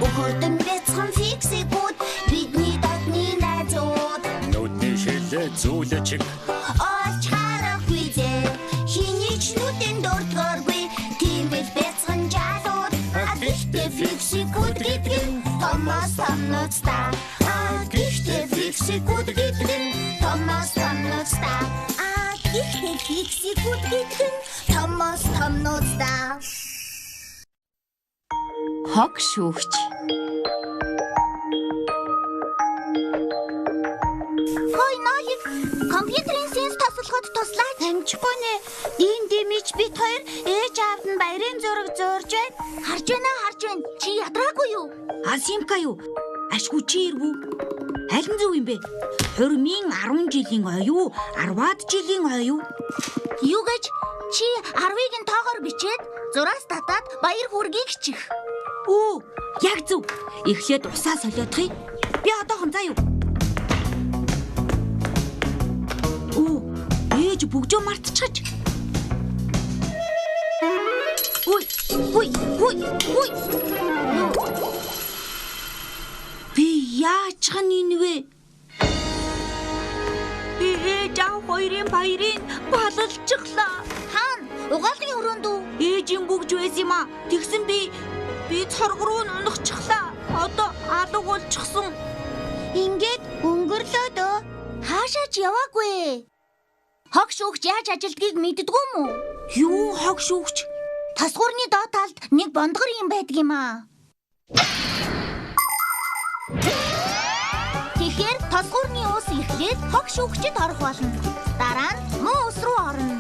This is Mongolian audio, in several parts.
Өгөрдөн бяцхан фиксикүүд бидний дотны найзууд Нүдний шилээ зүүлэчиг олж харахгүй зэ хиний ч нүдэн дурдгааргүй тийм л бяцхан жалууд гэхдээ фиксикүүд гэдэг нь Томас Томноцтой гэхдээ фиксикүүд гэдэг нь Томас Томноцтой гэхдээ фиксикүүд гэдэг нь Томас Томноцтой Хог шүүгч. Хой ноёг компьютерийн сенс тасалгад туслаач. Амжихгүй нэ. Дийн дэмич бит хоёр ээж аавд нь баярын зураг зурж байна. Харж байна. Чи ядраагүй юу? Асимка юу? Ашгүй чи ирвүү. Аль нь зөв юм бэ? Хурмын 10 жилийн ой юу? 10-аад жилийн ой юу? Юу гэж чи 10-ыг нь тоогоор бичээд зураас татаад баяр хүргийг чих. Оо, яг зөв. Эхлээд усаа солиодохыг. Би одоохон заа юу? Оо, ээж бүгжөө мартчихаж. Ой. Би яачихan инвэ? Би ээж аав хоёрын баярыг балалчихлаа. Хаан, угаалгын өрөөнд үү? Ээжийн бүгж байсан юм аа. Тэгсэн би цорг руу унахчихлаа. Одоо алга болчихсон. Ингээд өнгөрлөө дөө. Хаашаа ч яваагүй. Хог шүүгч яаж ажилдгийг мэддэггүй юм уу? Юу хог шүүгч? Тасгуурны доод талд нэг бондгор юм байдаг юм аа. Тэгэхээр тасгуурны ус эхлээд хог шүүгчэд орох болно. Дараа нь муу ус руу орно.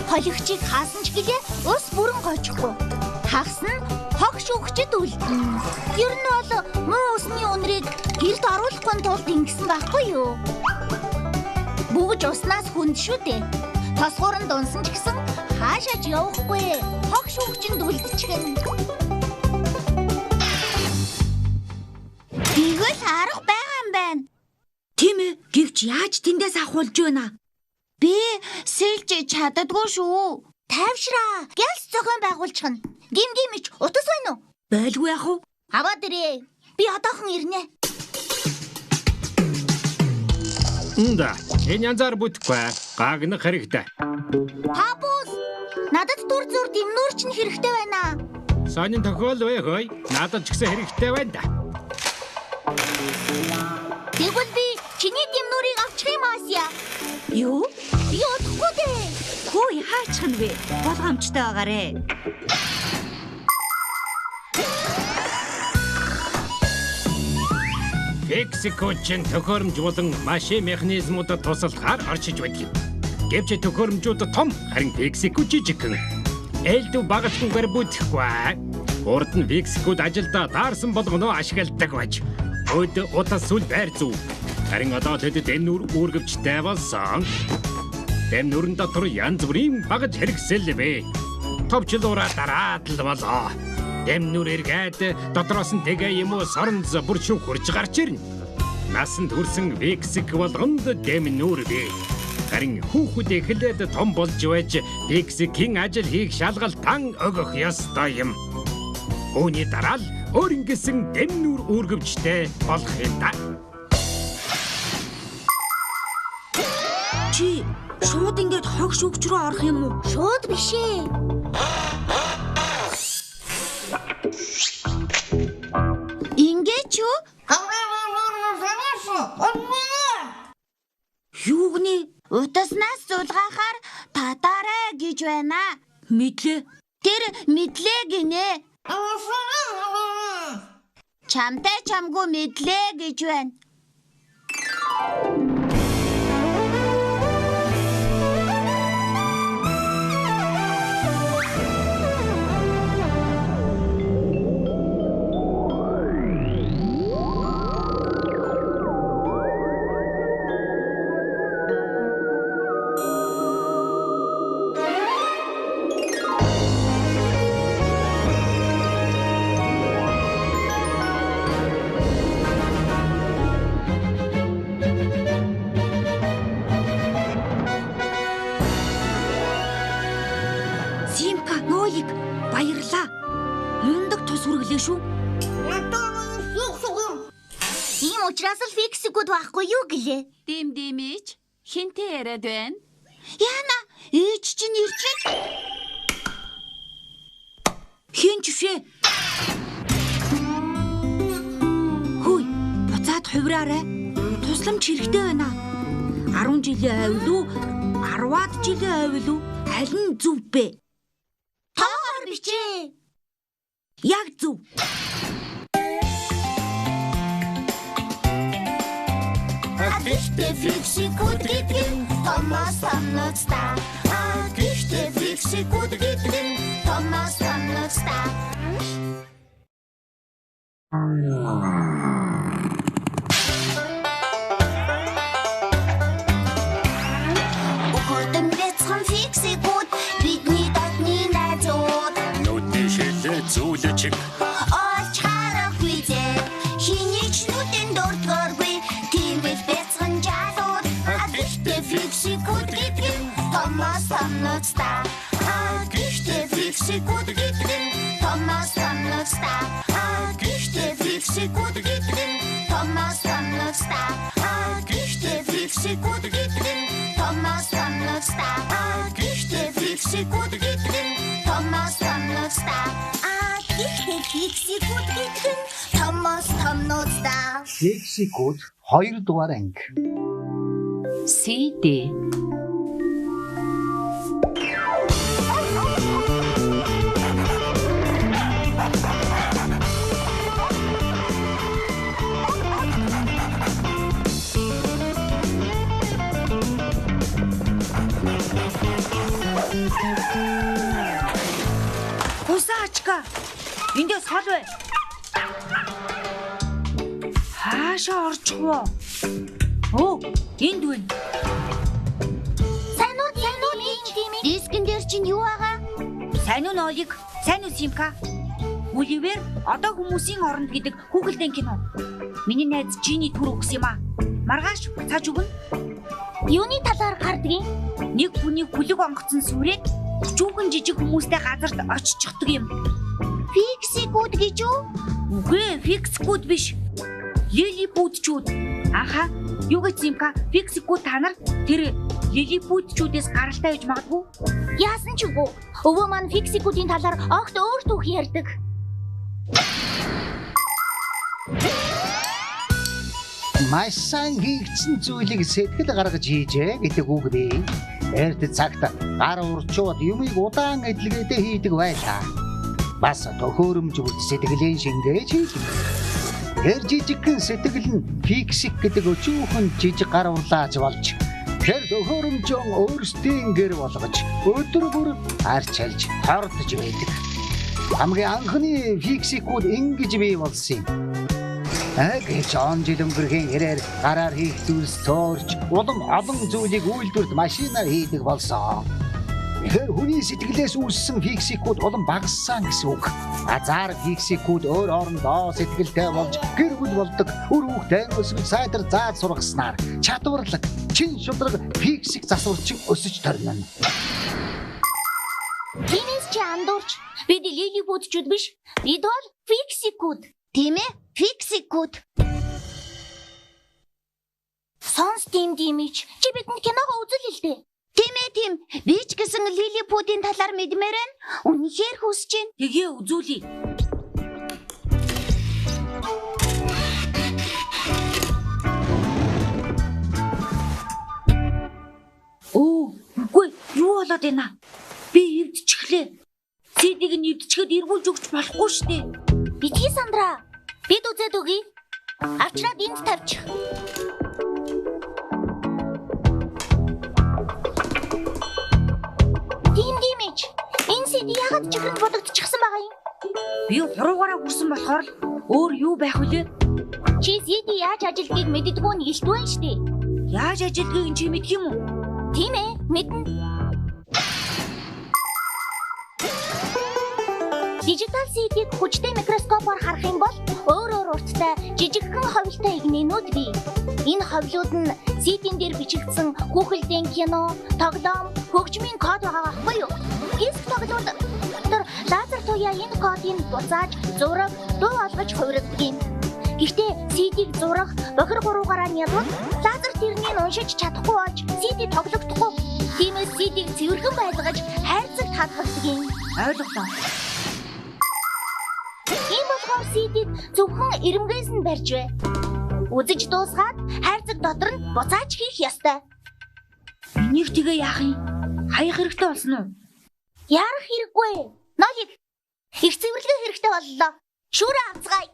Холигчийг хаасан ч гэлээ ус бүрэн гойчихгүй. Хагас нь хог шүүгчэд үлдэнэ. Ер нь бол муу усны үнэрийг гэрд оруулахгүй тулд ингэсэн байхгүй юу? Бүгж уснаас хүнд шүү дээ. Тасгууранд унсан ч гэсэн хаашаач явахгүй. Хог шүүгчэнд үлдчихэн. Тэгвэл арга байгаа юм байна. Тийм ээ. Гэвч яаж тэндээс ахуулж байна? Би сэлж чаддаггүй шүү. Тайвшраа. Гялс зохион байгуулчихна. Гимгимич утас байна уу? Байлгүй яах вэ? Аваад ирээ. Би одоохон ирнэ. Унда энэ янзаар бүтэхгүй гагнах хэрэгтэй. Хабус. Надад дүр зур дэмнүүрч нь хэрэгтэй байна. Сонин тохиол вэ хөөе. Надад ч гэсэн хэрэгтэй байна да. Тэгвэл би чиний дэмнүүрийг авчих юм аасья. Юу? Би удахгүй дээ. Хөөе хаачих нь вэ? Болгоомжтой байгаарэ. Фиксикүүчин төхөөрөмж болон машин механизмуудад туслахаар оршиж байдаг. Гэвч төхөөрөмжүүд том, харин фиксикүү жижигхэн. Ээлдв багцхангаар бүтэхгүй. Урд нь фиксикүүд ажилдаа даарсан болгоноо ашигладаг байж. Өд утас сүл байр зүү. Харин одоо тэдэд энэ нүр үүргэвчтэй болсон. Тэм нүрэн дотор янз бүрийн багаж хэрэгсэлвэ. Товчлуураа дараад л болоо. Тэм нүр эргээд дотроос нь тэгээ юм уу соронз бүршүү хурж гарч ирнэ. Насанд хүрсэн фиксик болгонд тэм нүр бий. Харин хүүхэд эхлээд том болж байж фиксикийн ажил хийх шалгалтан өгөх ёстой юм. Үүний дараа л өөрөнгөсөн тэм нүр үүргэвчтэй болох юм да. Чи шууд ингээд хог шүүгч рүү орох юм уу? Шууд биш ээ. Ингээд юу? Юу гэнэ? Утаснаас зулгаахаар татаарай гэж байна. Мэдлээ. Тэр мэдлээ гинэ. Чамтай чамгүй мэдлээ гэж байна. Оёг баярлаа. Мундаг тус үргэлээ шүү. Ийм учраас л фиксикүүд байхгүй юу гэлээ. Дэмдэмич хинтээ яриад байна? Яна ээж чинь ирж байна. Хин чившээ. Хөөе, буцаад хувраарай. Тусламж хэрэгтэй байна. 10 жилийн авил уу? 10-аад жилийн авил уу? Аль нь зөв бэ? Тоор бичээ. Яг зөв. Гэхдээ фиксикүүд гэдэг нь Томас Томноцтой. Гэхдээ фиксикүүд гэдэг нь Томас Томноцтой. Өгөрдөн бяцхан фиксикүүд бидний дотны найзууд. Нүдний шилээ зүйлчиг. Олж харахгүй зэ. Хиний ч нүдэн дурдгааргүй. Тийм их бяцхан жалууд. Гэхдээ фиксикүүд гэдэг нь Томас Томноцтой. Гэхдээ фиксикүүд гэдэг нь Томас Томноцтой. Гэхдээ фиксикүүд гэдэг нь Томас Томноцтой. Гэхдээ фиксикүүд гэдэг нь Томас Томноцтой. Гэхдээ фиксикүүд гэдэг нь Томас Томноцтой. Гэхдээ фиксикүүд гэдэг нь Томас Томноцтой. Фиксикүүд 2 дугаар анги. CD Хусаачка. Эндээс хол бай. Хаашаа орчих вэ? Оо, энд байна. Сайн уу дискэн дээр чинь юу байгаа? Сайн уу Оёг? Сайн уу Симка? Оливер одоо хүмүүсийн оронд гэдэг хүүхэлдэйн кино. Миний найз Жини түр өгс юм аа. Маргааш цааж өгнө. Юуны талаар гардгийг? Нэг хүний хүлэг онгоцсон сүрээд өчүүхэн жижиг хүмүүстэй газарт оччихдаг юм. Фиксикүүд гэж юу? Үгүй ээ, фиксикүүд биш. Лилипутчууд. Аха, юу гэж Симка? Фиксикүүд та нар тэр лилипутчуудээс гаралтай байж магадгүй. Яасан ч үгүй. Өвөө маань фиксикүүдийн талаар огт өөр түүх ярьдаг. Маш сайн хийгдсэн зүйлийг сэтгэл гаргаж хийжээ гэдэг үг бий. Эрт цагт гар урчууд юмыг удаан эдлгээдээ хийдэг байлаа. Бас төхөөрөмж бүрт сэтгэлийн шингээж хийдэг. Тэр жижигхэн сэтгэл нь фиксик гэдэг өчүүхэн жижиг гар урлааж болж тэр төхөөрөмжөө өөрсдийн гэр болгож өдөр бүр арч алж тордож байдаг. Хамгийн анхны фиксикүүд ингэж бий болсон юм. Гэж он жил өнгөрхийн хэрээр гараар хийх зүйлс цоорч улам олон зүйлийг үйлдвэрт машинаар хийдэг болсон. Тэгэхээр хүний сэтгэлээс үүссэн фиксикүүд улам багассан гэсэн үг. Азар фиксикүүд өөр хоорондоо сэтгэлтэй болж гэр бүл болдог. Үр хүүхдээ өсвөл сайтар зааж сургаснаар чадварлаг чин шудраг фиксик засварчин өсөж торно. Тинээс чи андуурч бид лилипутчууд биш. Бид бол фиксикүүд. Тийм ээ? Фиксикүүд. Сонс димдимич. Чи бидэнд киногоо үзэл л дээ. Тийм ээ тийм. Би ч гэсэн лилипутийн талаар мэдмээр байна. Үнэхээр хүсэж байна. Тэгээ үзүүлье. Оо, үгүй юу болоод байна? Би эвдчихлээ. CD-г нь эвдчихэд эргүүлж өгч болохгүй шүү дээ. Битгий Сандра. Бид үзээд өгье. Авчраад энд тавьчих. Димдимич. Энэ CD яагаад чихрэнд бодогдчихсан байгаа юм? Би 3-аараа хүрсэн болохоор л өөр юу байх вүлээ? Чи CD яаж ажилдгийг мэддэггүй нь илт байна штэ. Яаж ажилдгийг чи мэдх юм уу? Тийм ээ, мэднэ. Дижитал CD-г хүчтэй микроскопоор харах юм бол өөр урттай жижигхэн ховлтой игнэнүүд бий. Энэ ховлууд нь CD-н дээр бичигдсэн хүүхэлдэйн кино, тоглоом, хөгжмийн код байгаа байхгүй юу? Диск тоглоод дотор Мария энэ кодыг буцааж зураг дуу олгож хувирдаг юм. Гэхдээ CD-г зурах бохир гуруугаараа нялбал лазер тэрнийг уншиж чадахгүй болж CD тоглогдохгүй. Тиймээс CD-г цэвэрхэн байлгаж хайрцагт хадгалдаг юм. Ойлголоо. Ийм болохоор CD-г зөвхөн ирэмгээс нь барьж бай. Үзэж дуусгаад хайрцаг дотор нь буцааж хийх ёстой. Энийг тэгээ яах юм? Хаях хэрэгтэй болсон уу? Ярах хэрэггүй. Ноолик. Их цэвэрлэгээ хэрэгтэй боллоо. Шүүрээ авцгаая.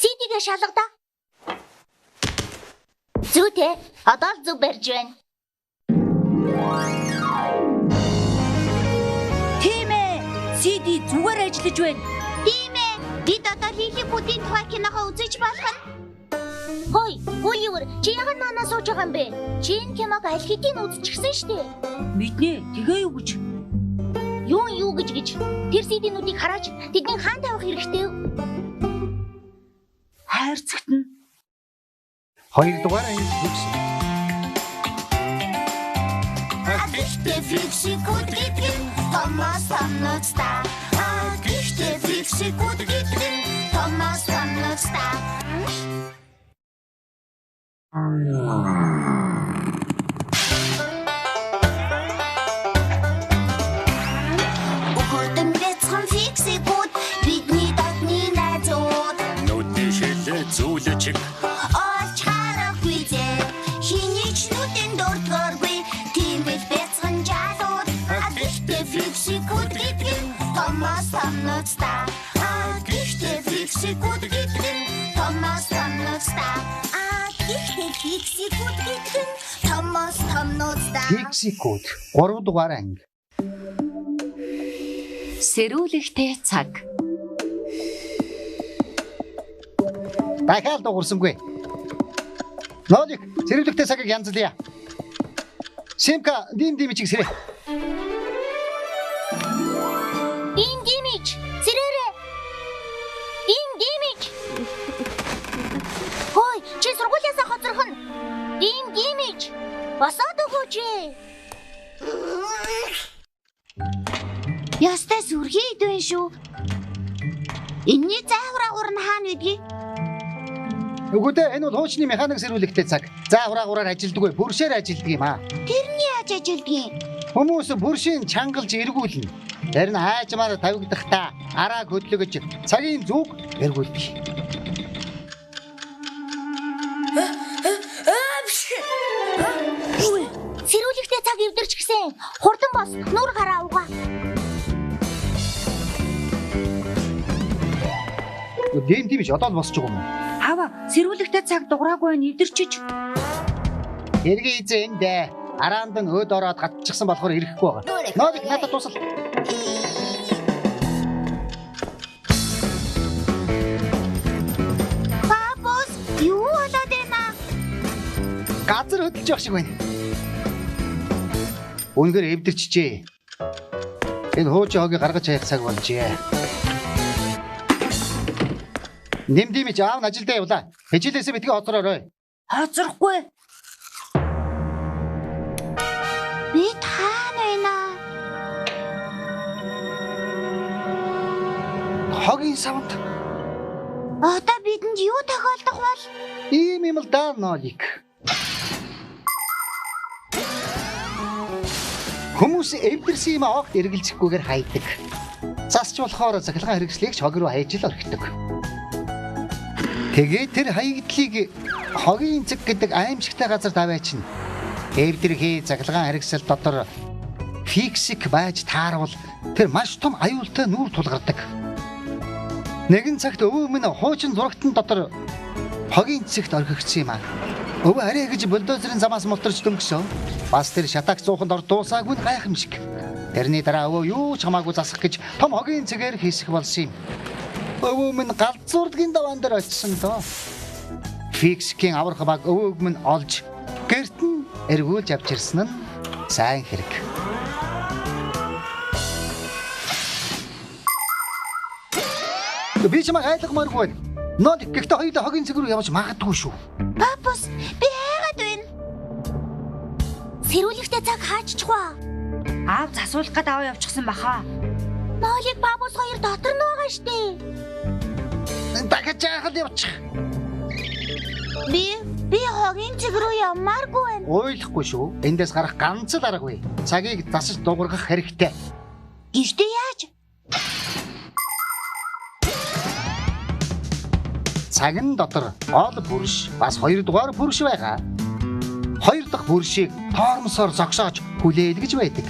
CD-гээ шалгадаа. Зүйтэй. Одоо л зөв барьж байна. Тийм ээ. CD зүгээр ажиллаж байна. Тийм ээ. Бид одоо Лилипутийн тухай киногоо үзэж болох нь. Хой, Гүливер, чи яагаад наанаа сууж байгаа юм бэ? Чи энэ киног аль хэдийн үзчихсэн шүү дээ. Мэднэ. Тэгээ юу гэж? Юу гэж. Тэр CD-нүүдийг хараач. Тэднийг хаан тавих хэрэгтэй юу? Хайрцагт нь 2 дугаар анги төгс. Гэхдээ фиксикүүд гэдэг нь Томас Томноцтой. Гэхдээ фиксикүүд гэдэг нь Томас Томноцтой. Өгөөдөн бяцхан фиксикүүд бидний дотны найзууд. Нүдний шилээ зүүлэчиг. Олж харахгүй зэ. Хинийч нүдэн дурдгааргүй. Тийм их бяцхан жалууд. Гэхдээ фиксикүүд гэдэг нь Томас Томноцтой. Гэхдээ фиксикүүд гэдэг нь Томас Томноцтой. Гэхдээ фиксикүүд гэдэг нь Томас Томноцтой. Фиксикүүд 3 дугаар анги. Сэрүүлэгтэй цаг. Дахиад дуурсангүй. Ноолик, зэрвэлэгтэй цагийг янзлая. Симка, димчиг сэрэ. Димич, сэрээрээ. Димич. Хой, чи сургуулиасаа хоцрох нь. Димич. Босоод өгөөч. Ястай сүрхий идвэн шүү. Энийний заавраагуур нь хаана байдгийг? Үгүйдээ энэ бол хуучны механик сэрвэлэгтэй цаг. Заавраагаараар ажилддаг, бүршээр ажилддаг юм аа. Тэрний яаж ажилдгийг? Хүмүүс бүршийн чангалж эргүүлнэ. Тэр нь хайжмаар тавигдахдаа арааг хөдлөгөж цагийн зүг эргүүлдэг. Сэрүүлэгтэй цаг эвдэрч гисэн. Хурдан бос, нүур гараа угаа. Димч одоо л босч байгаа юм. Ава, сэрүүлэгтэй цаг дуграагүй нь эвдэрчиж. Эргээ изэ эндэ. Араанд нь өд ороод гатчихсан болохоор ирэхгүй байгаа. Ноолик надад тусал. Бабус, юу болоод байна? Газар хөдөлж явах шиг байна. Үнэхээр эвдэрчжээ. Энэ хуучи хогийг гаргаж хаях цаг болжээ. Нэмдимич аав нь ажилдаа явлаа. Хичээлээсээ битгий хоцроорой. Хоцрохгүй. Бид хаана байна? Хогийн савнд. Одоо бидэнд юу тохиолдох бол? Ийм юм л даа Ноолик. Хүмүүс эвдэрсэн юм огт эргэлзэхгүйгээр хайдаг. Засч болохоор захилгаан хэрэгслийг хог руу хайж л орхидог. Тэгээд тэр хаягдлыг хогийн цэг гэдэг аимшигтай газар даваачна. Эвдэрхий захилгаан хэрэгсэл дотор фиксик байж тааруул тэр маш том аюултай нүүр тулгардаг. Нэгэн цагт өвөө минь хуучин зурагтан дотор хогийн цэгт орхигдсон юм аа. Өвөө арай гэж бульдозерын замаас мултарч дөнгөсөн. Бас тэр шатагч зууханд ор дуусаагүй нь гайхамшиг. Тэрний дараа өвөө юу ч хамаагүй засах гэж том хогийн цэгээр хийсэх болсон юм. өвөө минь галзуурдгийн даваан дээр очисон доо. Фиксийн аврах баг өвөөг минь олж гэрт нь эргүүлж авчирсан нь сайн хэрэг. Би чамайг айлгамааргүй. Нолик гэхдээ хоёулаа хогийн цэг рүү явж магадгүй шүү. Папус, би хайгаад байна. Сэрүүлэгтэй цаг хааччих ба. Аав засуулах гээд аваа явчихсан баха. Нолик папус хоёр дотор нь байгаа штэ. Дахиж яахад явчих. Би хогийн цэг рүү явмааргүй байна. Ойлгохгүй шүү. Эндээс гарах ганц л аргагүй. Цагийг засаж дуургах хэрэгтэй. Гэртээ яаж? Цагын дотор ол бүрш бас 2 дугаар бүрш байгаа. 2 дахь бүршийг тоормсоор зогсоож хүлээлгэж байдаг.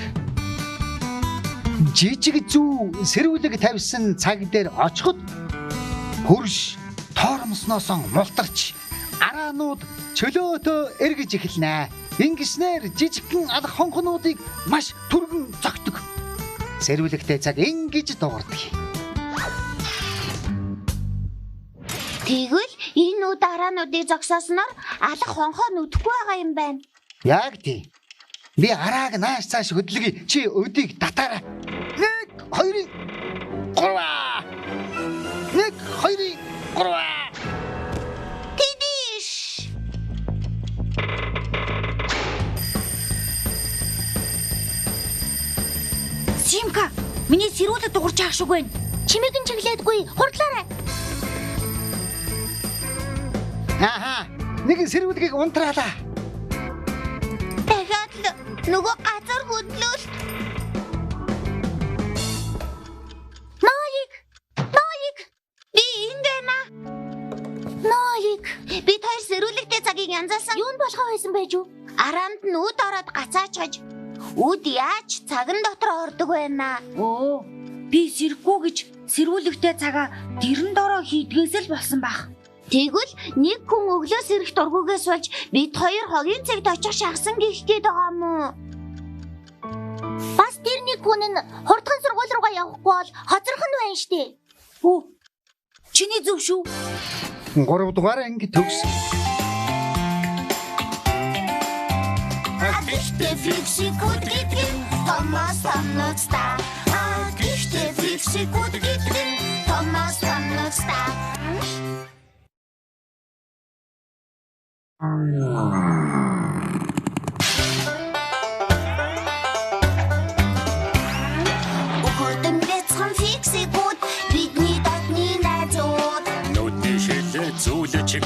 Жижиг зүү сэрүүлэг тавьсан цаг дээр очиход бүрш тоормсноос мултарч араанууд чөлөөтөө эргэж эхэлнэ. Ингэснээр жижигхэн алх хонхнуудыг маш түргэн зогтдог. Сэрүүлэгтэй цаг ингэж дуурдаг. Тэгвэл энэ үд араануудыг зогсоосноор алх хонхоо нүдэхгүй байгаа юм байна. Яг тийм. Би арааг нааш цааш хөдлөгийг чи өдийг татаарай. 1 2 3 1 2 3 Тэдиш. Симка, миний сэрүүлэг дуурч яах шиг байна. Чимээг нь чиглээдгүй. Хурдлаарай. Аха. Нэг сэрүүлгийг унтраалаа. Дахиад л нөгөө газар хөдлөлт. Нолик. Би энд байна. Нолик. Би тэр сэрүүлэгтэй цагийг янзаасан. Юунд болохоо байсан байж юу? Араанд нь үд ороод гацаачж. Үд яаж цаган дотор ордог байна. Оо, би сэрхгүй гэж сэрүүлэгтэй цагаа дэрэн дороо хийдгээс л болсон байх. Тэгвэл нэг хүн өглөө сэрэх дургүйгээс болж бид хоёр хогийн цагт очих шахсан гэх гээд байгаа мó. Бас тэр нэг хүн нь хурдхан сургууль руугаа явахгүй бол хоцорхон байна штэ. Оо, чиний зөв шүү. 3 дугаар анги төгс. Гэхдээ фиксикүүд гэдэг нь Томас Томноцта. Гэхдээ фиксикүүд гэдэг нь Томас Томноцта. Ухурдан бяцхан фиксикүүд бидний дотны найзууд. Нүдний шилээ зүүлэчиг.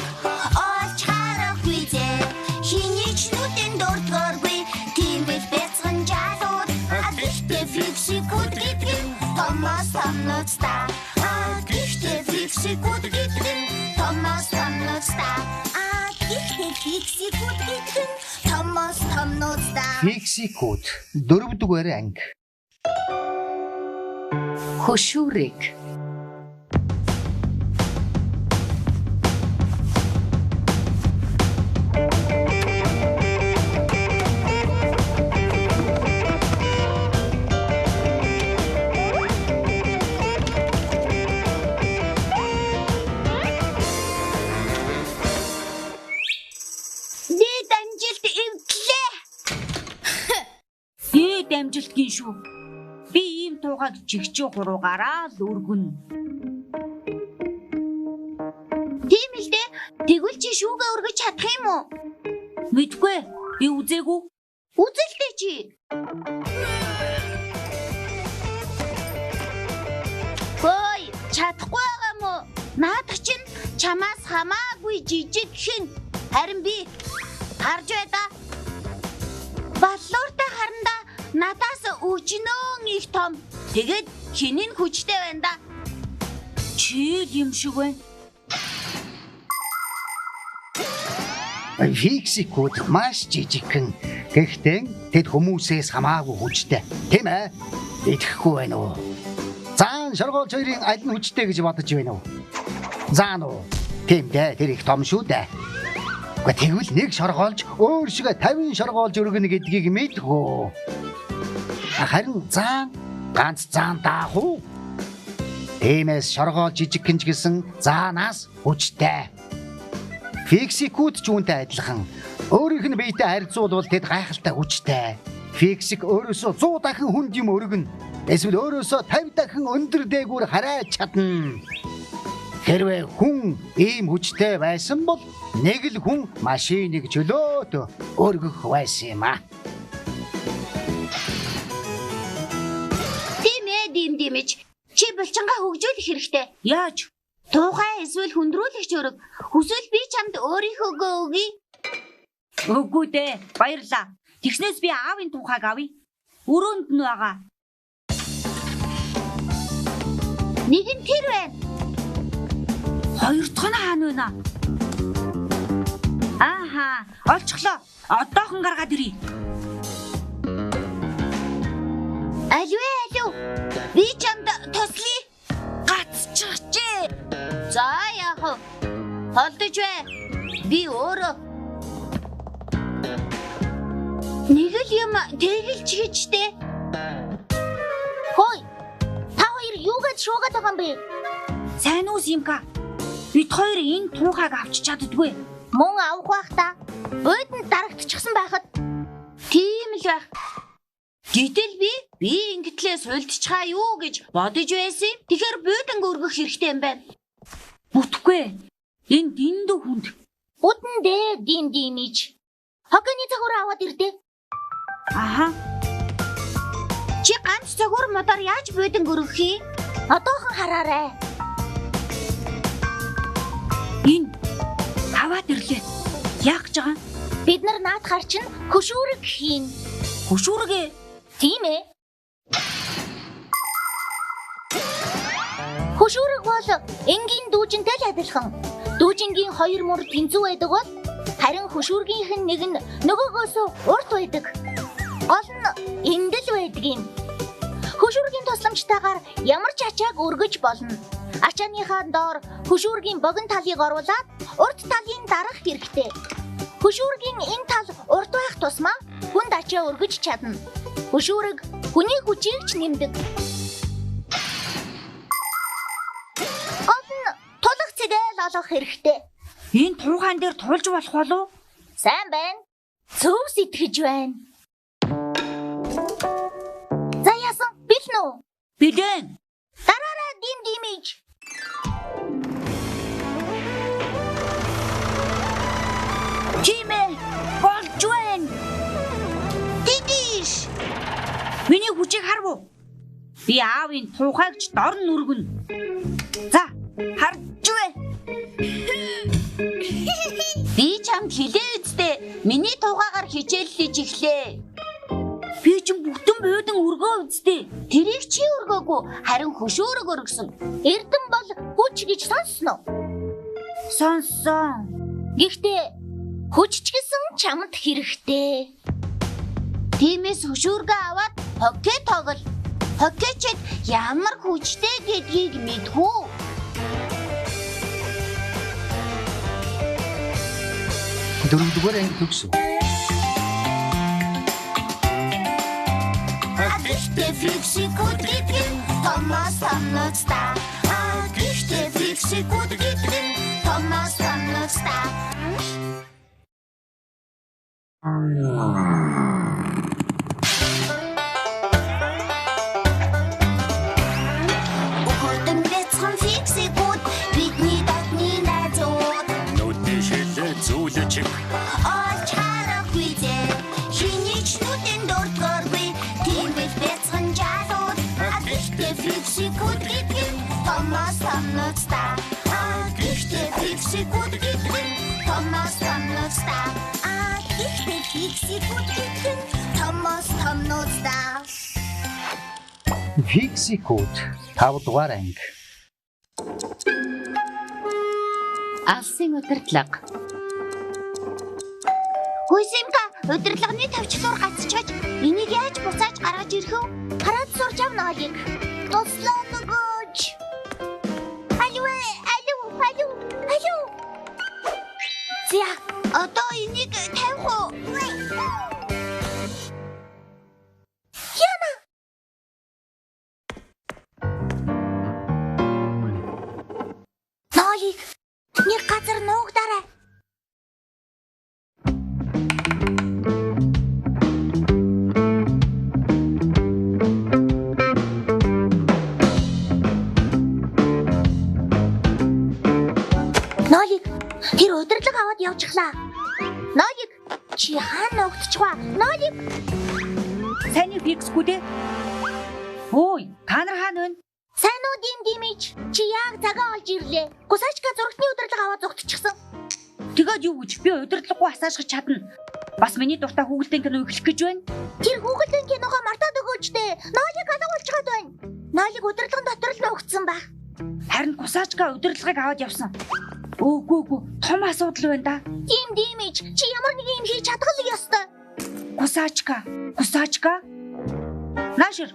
Олж харах визээ хиний ч нүдэн дурдгааргүй тийм их бяцхан жалууд. Гэхдээ фиксикүүд гэдэг нь Томас Томноцта. Гэхдээ фиксикүүд гэдэг нь Томас Томноцта. Фиксикүүд гэдэг нь Томас Томноцта. Фиксикүүд 4 дугаар анги. Хөшүүрэг. Дамжилтгийн шүү. Би ийм туугаг жигчүү хуруугаараа л өргөнө. Тийм л дээ. Тэгвэл чи шүүгээ өргөж чадах юм уу? Мэдгүй. Би үзээгүй. Үзэлтэй чи. Хөөй, чадахгүй байгаа мó? Наадах чинь чамаас хамаагүй жижиг хэн. Харин би харж байда. Баллууртай харанда надаас өчнөө их том. Тэгээд хинийн хүчтэй байна да. Чи юм шиг байна. Фиксикүүд маш жижигхэн. Гэхдээ тэд хүмүүсээс хамаагүй хүчтэй. Тийм ээ? Итгэхгүй байна уу? Заан шоргоолж хоёрын аль нь хүчтэй гэж бодож байна уу? Заан уу? Тийм дээ, тэр их том шүү дээ. Тэгвэл нэг шоргоолж өөр шиг 50 шоргоолж өргөнө гэдгийг мэдгүй. Харин заан ганц заан даах уу? Тиймээс шоргоол жижигхэн ч гэсэн заанаас хүчтэй. Фиксикүүд ч үүнтэй адилхан. Өөрийнх нь биетэй харьцуулбал тэд гайхалтай хүчтэй. Фиксик өөрөөсөө 100 дахин хүнд юм өргөнө. Эсвэл өөрөөсөө 50 дахин өндөр дээгүүр харайж чадна. Хэрвээ хүн ийм хүчтэй байсан бол нэг л хүн машиныг чөлөөт өргөх байсан юм а. Димдимэж чи булчингаа хөгжүүлэх хэрэгтэй. Яаж? Тухай эсвэл хүндрүүлэгч өрөг. Хүсвэл би чамд өөрийнхөө өгье. Үгүй дээ. Баярлаа. Тэгснээс би аавын тухайг авъя. Өрөөнд нь байгаа. Нэг нь тэр байна. Хоёр дахь нь хаана вэ? Ааха, олчихлоо. Одоохон гаргаад ирье. Алуу. Би чамд туслая. Гацчихжээ. За яах вэ? Холдож бай. Би өөрөө нэг л юм тэгэлж хийжтэй. Хой. Та хоёр юугаад шуугаад байгаа юм бэ? Сайн уу Симка? Бид хоёр энэ туухайг авч чаддгүй. Мөн авах байх та. Буудлын дарагдчихсан байхад тийм л байх. Гэтэл би ингэтлээ сулдчихаа юу гэж бодож байсан юм. Тэгэхээр буудлын өргөх хэрэгтэй юм байна. Бүтэхгүй. Энэ дэндүү хүнд. Бүтэн дээ димдимэж. Хогны цагуур аваад ирдээ. Аха. Чи ганц цагуур модоор яаж буудлын өргөх юм? Одоохон хараарай. Энэ аваад ирлээ. Яах гэж байгаа? Бид нар наадахаар чинь хөшүүрэг хийн. Хөшүүрэг. Тийм ээ. Хөшүүрэг бол энгийн дүүжинтэй л адилхан. Дүүжингийн хоёр мөр тэнцүү байдаг бол харин хөшүүргийнх нь нэг нь нөгөөгөөс урт байдаг. Гол нь энд л байдаг юм. Хөшүүргийн тусламжтайгаар ямар ч ачааг өргөж болно. Ачааныхаа доор хөшүүргийн богино талыг оруулаад урт талын дарах хэрэгтэй. Хөшүүргийн энэ тал урт байх тусмаа хүнд ачаа өргөж чадна. Хөшүүрэг хүний хүчийг ч нэмдэг. Гол нь тулах цэгээл олох хэрэгтэй. Энэ туухайн дээр тулж болох болов? Сайн байна. Цөв сэтгэж байна. За яасан? Билнэ үү? Билэн. Дараараа димдимэж. Чимэ болж байна. Дидиш. Миний хүчийг харв уу? Би аавын тухайгч дор нь өргөнө. За, харж бай. Би чамд хэлээ үстэ. Миний тугаагаар хичээллэж эхлэе. Би ч бүтэн буудан өргөө үстэ. Тэрийг чи өргөөгүй, харин хөшөөрөг өргөсөн. Эрдэм бол хүч гэж сонсноо. Сонссон. Гэхдээ хүч ч гэсэн чамд хэрэгтэй. Тиймээс хөшөөргөө аваад хоккей тоглол. Хоккейчд ямар хүчтэй гэдгийг мэдхүү. Дөрөвдүгээр анги төгсөв. Гэхдээ фиксикүүд гэдэг нь Томас Томноцтой. Гэхдээ фиксикүүд гэдэг нь Томас Томноцтой. Бүгдэн бяцхан фиксикүүд бидний дотны найзууд. Нүдний шилээ зүүлэж Олж харахгүй дээ. Шиний ч нүдэн дурдгааргүй. Тийм их бяцхан жалууд. Гэхдээ фиксикүүд гэдэг нь Томас Томноцтой. Гэхдээ фиксикүүд гэдэг нь Томас Томноцтой. Гэхдээ фиксикүүд гэдэг нь Томас Томноцтой. Фиксикүүд 5 дугаар анги. Алсын удирдлага. Хүйсимка удирдлагын төвчлөөр гацчихаж энийг яаж буцааж гаргаж ирэх вэ? Хараад сурч авна олиг. Туслаа нөгөөж. Алуу. Зя, одоо энийг тавих уу? Яна. газар нуугдараа. Ноёг тэр удирдлага аваад явчихлаа. Ноёг чи хаана нуугдчихваа? Ноёг Сайн фиксгүй дээ. Ой, та нар хаана вэ? сайн уу димдимич? Чи яг цагаан олж ирлээ. Гусачка зургатны удирдлага аваад зогтчихсон. Тэгээд юу гэж би удирдлаггүй асаажих чадна. Бас миний дуртай хүүхэлдэйн кино эхлэх гэж байна. Тэр хүүхэлдэйн киногоо мартаад өгөөч дээ. Ноёг алга болчиход байна. Ноёг удирдлагын дотор л нуугдсан ба. Харин Гусачка удирдлагыг аваад явсан. Үгүй, том асуудал байна да. Димдимич, чи ямар нэг юм хийж чадгал ёстой. Гусачка. Наашир.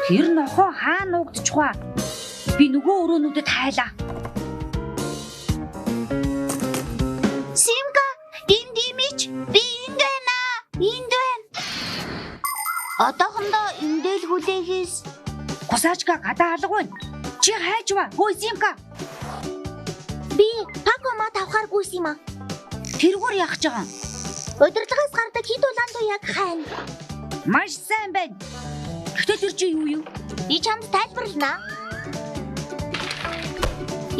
Тэр нохоо хаана нуугдчихваа? Би нөгөө өрөөнүүдэд хайлаа. Симка, димдимич, би энд байна. Энд байна. Одоохондоо эндэл хүлээхээс Гусачка гадаа алга байна. Чи хайж ба. Хөөе Симка. би пакома тавхаар гүйс юм аа. Тэргээр яах гэж байгаа юм? Удирдлагаас гардаг хит улаан туяаг хайна. Маш сайн байна. Гэхдээ тэр чи юу? Би чамд тайлбарлана.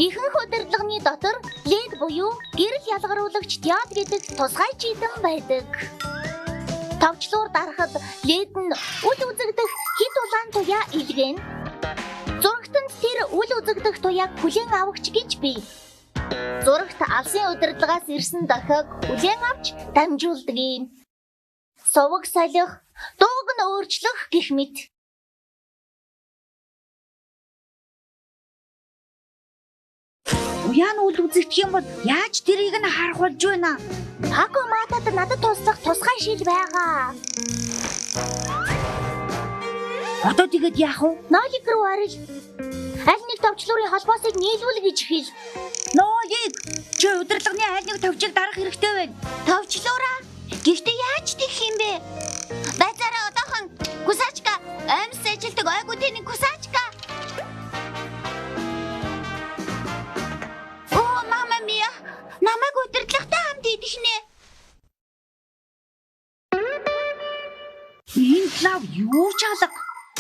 Ихэнх удирдлагын дотор лед буюу гэрэл ялгаруулагч диод гэдэг тусгай чийдэн байдаг. Товчлуур дарахад лед нь үл үзэгдэх хит улаан туяа илгээн. Зурагтанд тэр үл үзэгдэх туяаг хүлээн авагч гэж бий. Зурагт алсын удирдлагаас ирсэн дохиог хүлээн авч дамжуулдаг юм. Суваг салхи, дууг нь өөрчлөх гэх мэт. Уян үл үзэгдэх юм бол яаж тэрийг нь харах болж байна? Пакоматад надад туслах тусгай шил байгаа. Одоо тэгээд яах вэ? Ноёг руу орил. Аль нэг товчлуурын холбоосыг нийлүүл гэж хэл. Ноёг, чи удирдлагын аль нэг товчийг дарах хэрэгтэй байна. Товчлуураа? Гэхдээ яаж тийх юм бэ? Байцаараа одоохон Гусачка амьс ажилтг ойгуудын Гусачка. Оо мама мия, намайг удирдлагатай хамт идэх нэ. Энэ лав юу ч алга.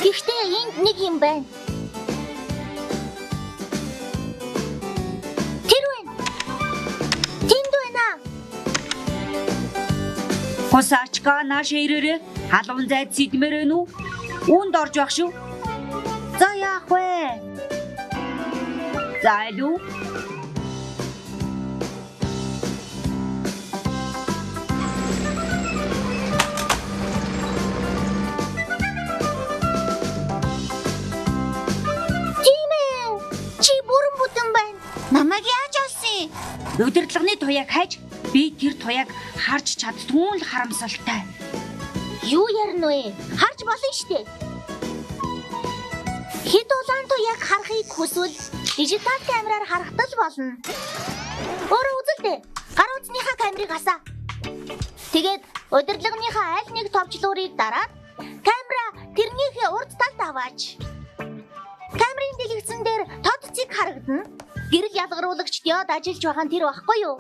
Гэхдээ энд нэг юм байна. Тэр байна. Тэнд байна. Гусачка нааш ирээрээ халуун зайд сидмээр байна уу? Үүнд орж байх шүү. За яах вэ? Зайлуу. Намайг яаж олсон? Удирдлагын туяаг хайж би тэр туяаг харж чаддгүй л харамсалтай. Юу ярина вэ? Харж болно штэ. Хит улаан туяаг харахыг хүсвэл дижитал камераар харахтал болно. Өөрөө үзэлтэй. Гар утасныхаа камерыг хасаа. Тэгээд удирдлагынхаа аль нэг товчлуурыг дараад камера тэрнийхээ урд талд аваач. Камерын дэлгэцэн дээр тод цэг харагдана. Гэрэл ялгаруулагч диод ажиллаж байгаа нь тэр байхгүй юу?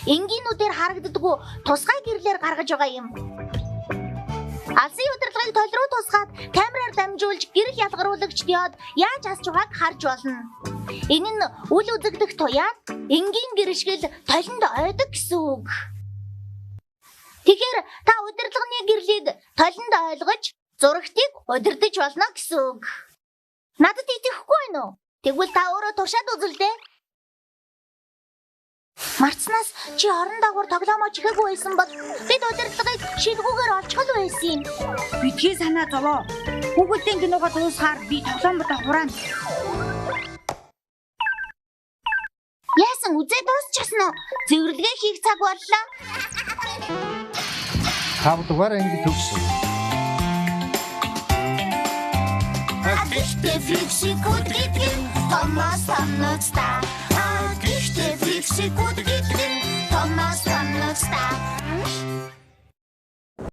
Энгийнүүдээр харагддаггүй тусгай гэрлээр гаргаж байгаа юм. Алсын удирдлагыг тол руу тусгаад камераар дамжуулж гэрэл ялгаруулагч диод яаж асж байгааг харж болно. Энэ нь үл үзэгдэх туяа энгийн гэршгэл толинд ойдог гэсэн үг. Тэгэхээр та удирдлагын гэрлийг толинд ойлгож зурагтыг удирдах болно гэсэн үг. Надад итгэхгүй байна уу? Тэгвэл та өөрөө туршаад үзэлдэ. Марцнаас чи орон дагуур тоглоомоо чихээгүй байсан бол бид удирдлагыг шилгүүгээр олчихол байсан юм. Битгий санаа зовоо. Хүүхэлдэйн киногоо дуусгаар би тоглоомдоо хураана. Яасан үзээ дуусчихсан уу? Зөвөрлөгөө хийх цаг боллоо. 5 дугаар анги төгсөв. Гэхдээ фиксикүүд гэдэг Томас Томноцтай. Гэхдээ фиксикүүд гэдэг Томас Томноцтай.